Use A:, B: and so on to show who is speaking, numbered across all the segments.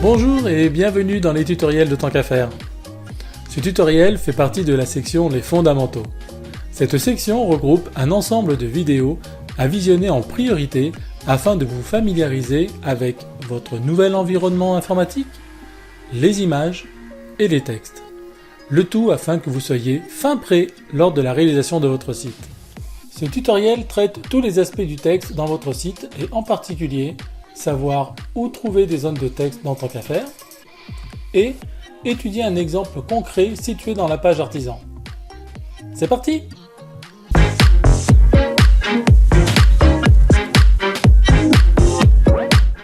A: Bonjour et bienvenue dans les tutoriels de Tant qu'à faire. Ce tutoriel fait partie de la section Les fondamentaux. Cette section regroupe un ensemble de vidéos à visionner en priorité afin de vous familiariser avec votre nouvel environnement informatique, les images et les textes. Le tout afin que vous soyez fin prêt lors de la réalisation de votre site. Ce tutoriel traite tous les aspects du texte dans votre site et en particulier savoir où trouver des zones de texte dans Tant qu'à faire et étudier un exemple concret situé dans la page artisan. C'est parti!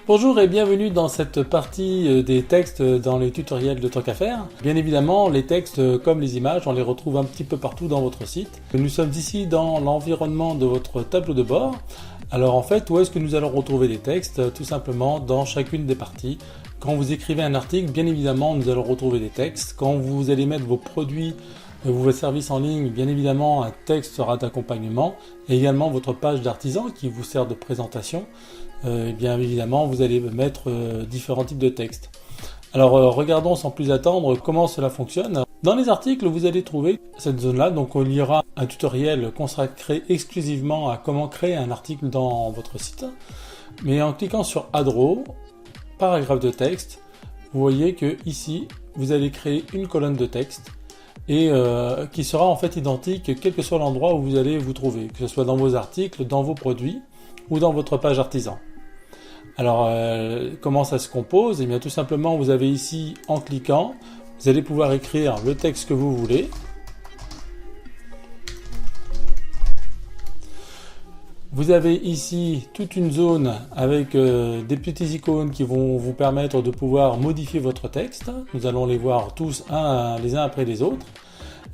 A: Bonjour et bienvenue dans cette partie des textes dans les tutoriels de Tant qu'à faire. Bien évidemment, les textes comme les images, on les retrouve un petit peu partout dans votre site. Nous sommes ici dans l'environnement de votre tableau de bord. Alors en fait, où est-ce que nous allons retrouver les textes? Tout simplement dans chacune des parties. Quand vous écrivez un article, bien évidemment, nous allons retrouver des textes. Quand vous allez mettre vos produits ou vos services en ligne, bien évidemment, un texte sera d'accompagnement. Et également votre page d'artisan qui vous sert de présentation. Bien évidemment, vous allez mettre différents types de textes. Alors regardons sans plus attendre comment cela fonctionne. Dans les articles, vous allez trouver cette zone-là, donc il y aura un tutoriel consacré exclusivement à comment créer un article dans votre site. Mais en cliquant sur Add Row, paragraphe de texte, vous voyez que ici, vous allez créer une colonne de texte et qui sera en fait identique quel que soit l'endroit où vous allez vous trouver, que ce soit dans vos articles, dans vos produits ou dans votre page artisan. Alors, comment ça se compose? Eh bien, tout simplement, vous avez ici, en cliquant, vous allez pouvoir écrire le texte que vous voulez. Vous avez ici toute une zone avec des petites icônes qui vont vous permettre de pouvoir modifier votre texte. Nous allons les voir tous les uns après les autres.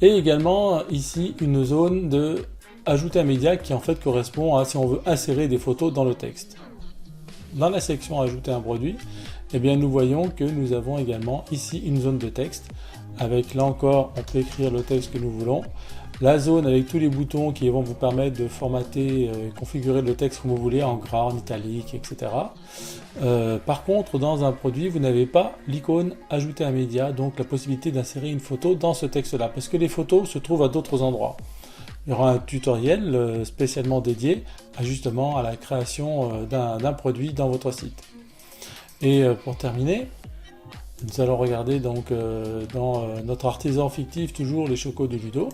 A: Et également, ici, une zone de ajouter un média qui en fait correspond à si on veut insérer des photos dans le texte. Dans la section ajouter un produit, eh bien nous voyons que nous avons également ici une zone de texte avec là encore on peut écrire le texte que nous voulons, la zone avec tous les boutons qui vont vous permettre de formater configurer le texte comme vous voulez en gras, en italique, etc. Par contre dans un produit vous n'avez pas l'icône ajouter un média, donc la possibilité d'insérer une photo dans ce texte là parce que les photos se trouvent à d'autres endroits. Il y aura un tutoriel spécialement dédié justement à la création d'un produit dans votre site. Et pour terminer, nous allons regarder donc dans notre artisan fictif, toujours les chocos de Ludo.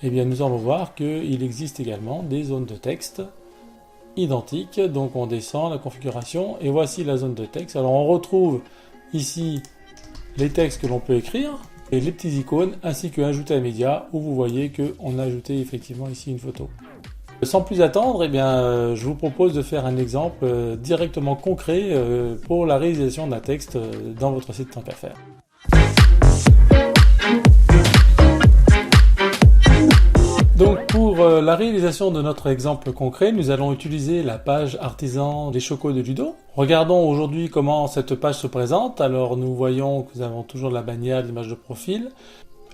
A: Et bien nous allons voir qu'il existe également des zones de texte identiques. Donc on descend la configuration et voici la zone de texte. Alors on retrouve ici les textes que l'on peut écrire. Et les petites icônes ainsi que ajouter un média où vous voyez qu'on a ajouté effectivement ici une photo. Sans plus attendre, eh bien, je vous propose de faire un exemple directement concret pour la réalisation d'un texte dans votre site Tant qu'à faire. Donc pour la réalisation de notre exemple concret, nous allons utiliser la page artisan des chocos de Ludo. Regardons aujourd'hui comment cette page se présente. Alors nous voyons que nous avons toujours la bannière, l'image de profil.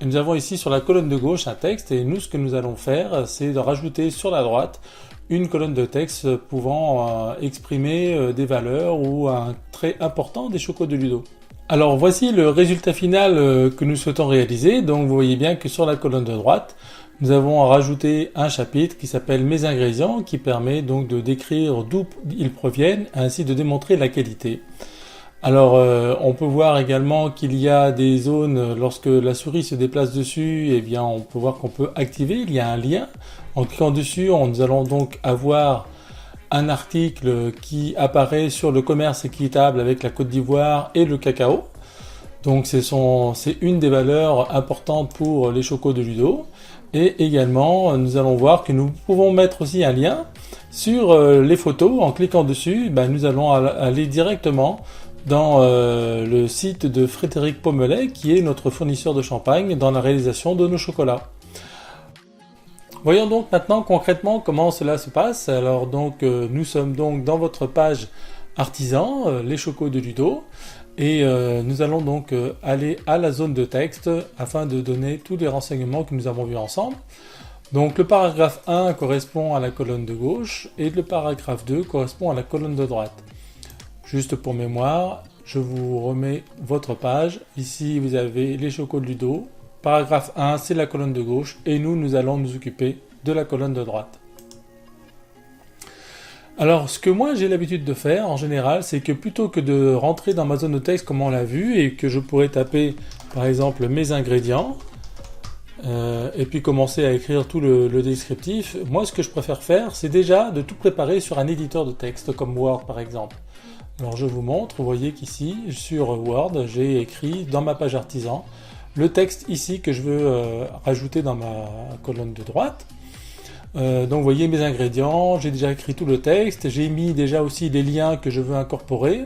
A: Et nous avons ici sur la colonne de gauche un texte et nous ce que nous allons faire c'est de rajouter sur la droite une colonne de texte pouvant exprimer des valeurs ou un trait important des chocos de Ludo. Alors voici le résultat final que nous souhaitons réaliser. Donc vous voyez bien que sur la colonne de droite, nous avons rajouté un chapitre qui s'appelle Mes ingrédients, qui permet donc de décrire d'où ils proviennent, ainsi de démontrer la qualité. Alors on peut voir également qu'il y a des zones, lorsque la souris se déplace dessus, eh bien on peut voir qu'on peut activer, il y a un lien. En cliquant dessus, nous allons donc avoir un article qui apparaît sur le commerce équitable avec la Côte d'Ivoire et le cacao. Donc c'est une des valeurs importantes pour les chocos de Ludo. Et également, nous allons voir que nous pouvons mettre aussi un lien sur les photos. En cliquant dessus, nous allons aller directement dans le site de Frédéric Pommelet, qui est notre fournisseur de champagne dans la réalisation de nos chocolats. Voyons donc maintenant concrètement comment cela se passe. Alors donc, nous sommes donc dans votre page artisan, les chocos de Ludo. Et nous allons donc aller à la zone de texte afin de donner tous les renseignements que nous avons vus ensemble. Donc le paragraphe 1 correspond à la colonne de gauche et le paragraphe 2 correspond à la colonne de droite. Juste pour mémoire, je vous remets votre page. Ici, vous avez les chocos de Ludo. Paragraphe 1, c'est la colonne de gauche. Et nous allons nous occuper de la colonne de droite. Alors, ce que moi j'ai l'habitude de faire, en général, c'est que plutôt que de rentrer dans ma zone de texte comme on l'a vu, et que je pourrais taper, par exemple, mes ingrédients, et puis commencer à écrire tout le descriptif, moi ce que je préfère faire, c'est déjà de tout préparer sur un éditeur de texte, comme Word par exemple. Alors je vous montre, vous voyez qu'ici, sur Word, j'ai écrit dans ma page artisan, le texte ici que je veux rajouter dans ma colonne de droite. Donc vous voyez mes ingrédients, j'ai déjà écrit tout le texte, j'ai mis déjà aussi les liens que je veux incorporer,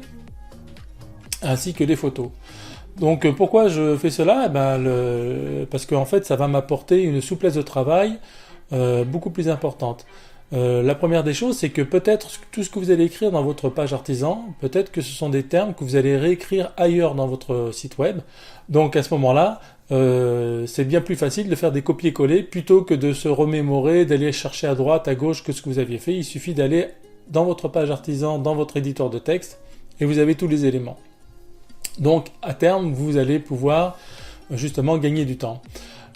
A: ainsi que les photos. Donc pourquoi je fais cela? Parce qu'en fait ça va m'apporter une souplesse de travail beaucoup plus importante. La première des choses, c'est que peut-être tout ce que vous allez écrire dans votre page artisan, peut-être que ce sont des termes que vous allez réécrire ailleurs dans votre site web. Donc à ce moment-là, c'est bien plus facile de faire des copier-coller plutôt que de se remémorer, d'aller chercher à droite, à gauche que ce que vous aviez fait. Il suffit d'aller dans votre page artisan, dans votre éditeur de texte, et vous avez tous les éléments. Donc à terme, vous allez pouvoir justement gagner du temps.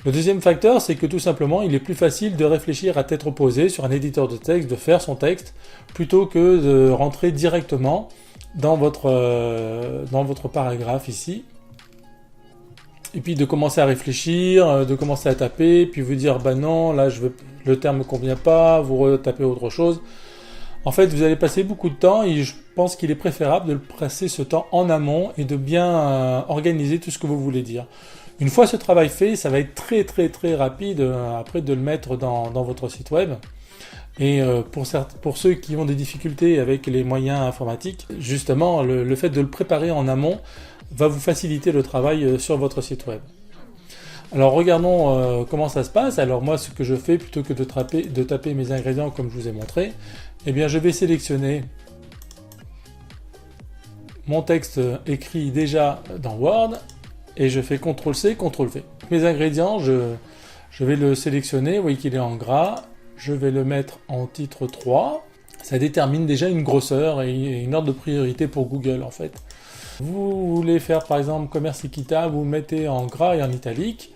A: Le deuxième facteur, c'est que tout simplement, il est plus facile de réfléchir à tête reposée sur un éditeur de texte, de faire son texte, plutôt que de rentrer directement dans votre paragraphe ici. Et puis de commencer à réfléchir, de commencer à taper, puis vous dire, bah non, là le terme ne me convient pas, vous retapez autre chose. En fait, vous allez passer beaucoup de temps et je pense qu'il est préférable de passer ce temps en amont et de bien organiser tout ce que vous voulez dire. Une fois ce travail fait, ça va être très rapide après de le mettre dans votre site web. Et pour ceux qui ont des difficultés avec les moyens informatiques, justement, le fait de le préparer en amont va vous faciliter le travail sur votre site web. Alors regardons comment ça se passe. Alors moi, ce que je fais, plutôt que de taper mes ingrédients comme je vous ai montré, eh bien je vais sélectionner mon texte écrit déjà dans Word et je fais CTRL-C, CTRL-V. Mes ingrédients, je vais le sélectionner, vous voyez qu'il est en gras, je vais le mettre en titre 3. Ça détermine déjà une grosseur et une ordre de priorité pour Google en fait. Vous voulez faire par exemple commerce équitable, vous le mettez en gras et en italique.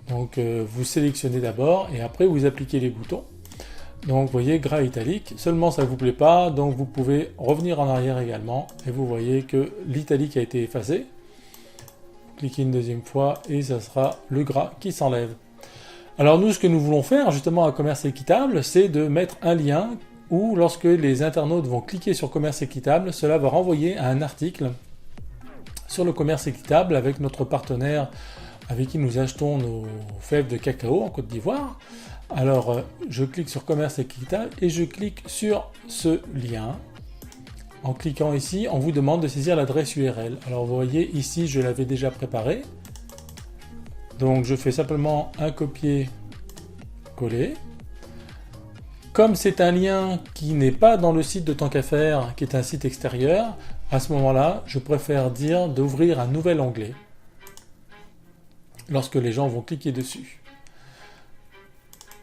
A: Donc vous sélectionnez d'abord et après vous appliquez les boutons. Donc vous voyez gras italique, seulement ça ne vous plaît pas, donc vous pouvez revenir en arrière également et vous voyez que l'italique a été effacé. Cliquez une deuxième fois et ça sera le gras qui s'enlève. Alors nous, ce que nous voulons faire justement à commerce équitable, c'est de mettre un lien où lorsque les internautes vont cliquer sur commerce équitable, cela va renvoyer à un article sur le commerce équitable avec notre partenaire avec qui nous achetons nos fèves de cacao en Côte d'Ivoire. Alors je clique sur commerce équitable et je clique sur ce lien. En cliquant ici, on vous demande de saisir l'adresse URL. Alors vous voyez ici, je l'avais déjà préparé. Donc je fais simplement un copier-coller. Comme c'est un lien qui n'est pas dans le site de Tant qu'à faire, qui est un site extérieur, à ce moment-là, je préfère dire d'ouvrir un nouvel onglet lorsque les gens vont cliquer dessus.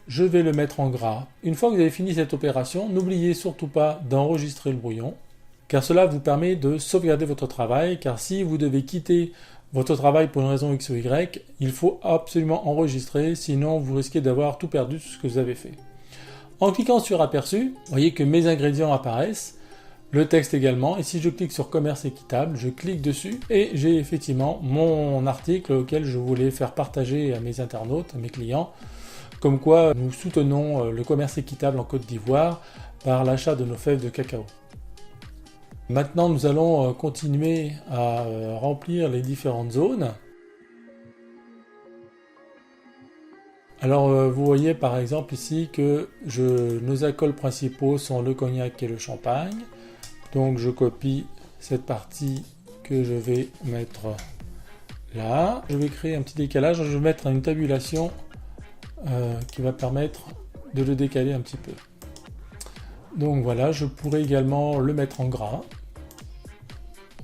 A: Je vais le mettre en gras. Une fois que vous avez fini cette opération, n'oubliez surtout pas d'enregistrer le brouillon, car cela vous permet de sauvegarder votre travail, car si vous devez quitter votre travail pour une raison X ou Y, il faut absolument enregistrer, sinon vous risquez d'avoir tout perdu de ce que vous avez fait. En cliquant sur aperçu, vous voyez que mes ingrédients apparaissent, le texte également, et si je clique sur commerce équitable, je clique dessus et j'ai effectivement mon article auquel je voulais faire partager à mes internautes, à mes clients, comme quoi nous soutenons le commerce équitable en Côte d'Ivoire par l'achat de nos fèves de cacao. Maintenant, nous allons continuer à remplir les différentes zones. Alors, vous voyez par exemple ici que nos alcools principaux sont le cognac et le champagne. Donc, je copie cette partie que je vais mettre là. Je vais créer un petit décalage. Je vais mettre une tabulation qui va permettre de le décaler un petit peu. Donc voilà, je pourrais également le mettre en gras.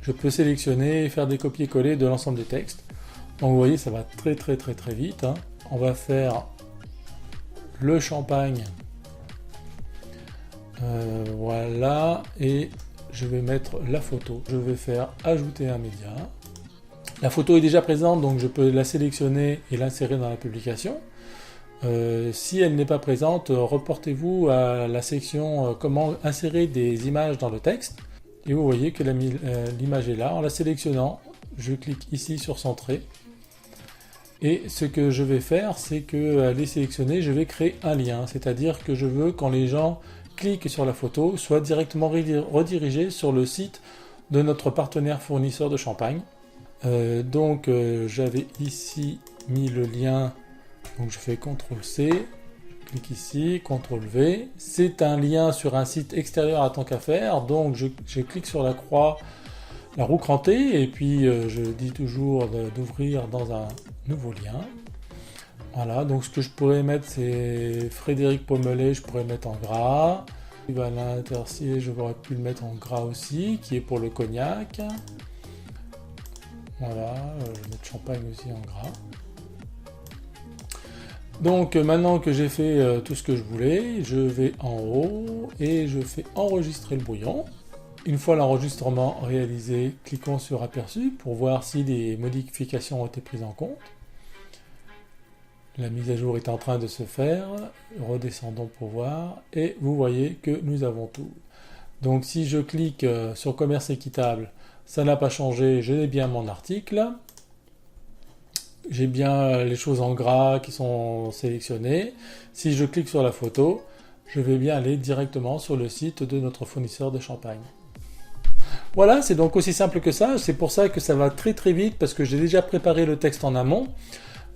A: Je peux sélectionner et faire des copier-coller de l'ensemble des textes. Donc vous voyez, ça va très vite. Hein. On va faire le champagne. Voilà, et je vais mettre la photo. Je vais faire ajouter un média. La photo est déjà présente, donc je peux la sélectionner et l'insérer dans la publication. Si elle n'est pas présente, reportez-vous à la section comment insérer des images dans le texte. Et vous voyez que l'image est là. En la sélectionnant, je clique ici sur centrer. Et ce que je vais faire, c'est que les sélectionner, je vais créer un lien. C'est-à-dire que je veux, quand les gens cliquent sur la photo, soit directement redirigés sur le site de notre partenaire fournisseur de champagne. Donc j'avais ici mis le lien, donc je fais CTRL-C, je clique ici, CTRL-V. C'est un lien sur un site extérieur à Tant qu'à faire, donc je clique sur la croix, la roue crantée, et puis je dis toujours d'ouvrir dans un nouveau lien. Voilà, donc ce que je pourrais mettre, c'est Frédéric Pommelet, je pourrais mettre en gras. L'intercier, je pourrais pu le mettre en gras aussi, qui est pour le cognac. Voilà, je vais mettre champagne aussi en gras. Donc maintenant que j'ai fait tout ce que je voulais, je vais en haut et je fais enregistrer le brouillon. Une fois l'enregistrement réalisé, cliquons sur aperçu pour voir si des modifications ont été prises en compte. La mise à jour est en train de se faire, redescendons pour voir, et vous voyez que nous avons tout. Donc si je clique sur commerce équitable, ça n'a pas changé, j'ai bien mon article, j'ai bien les choses en gras qui sont sélectionnées. Si je clique sur la photo, je vais bien aller directement sur le site de notre fournisseur de champagne. Voilà, c'est donc aussi simple que ça, c'est pour ça que ça va très très vite, parce que j'ai déjà préparé le texte en amont.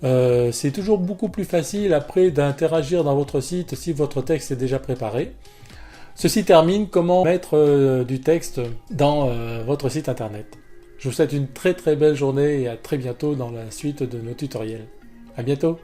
A: C'est toujours beaucoup plus facile après d'interagir dans votre site si votre texte est déjà préparé. Ceci termine comment mettre du texte dans votre site internet. Je vous souhaite une très très belle journée et à très bientôt dans la suite de nos tutoriels. À bientôt!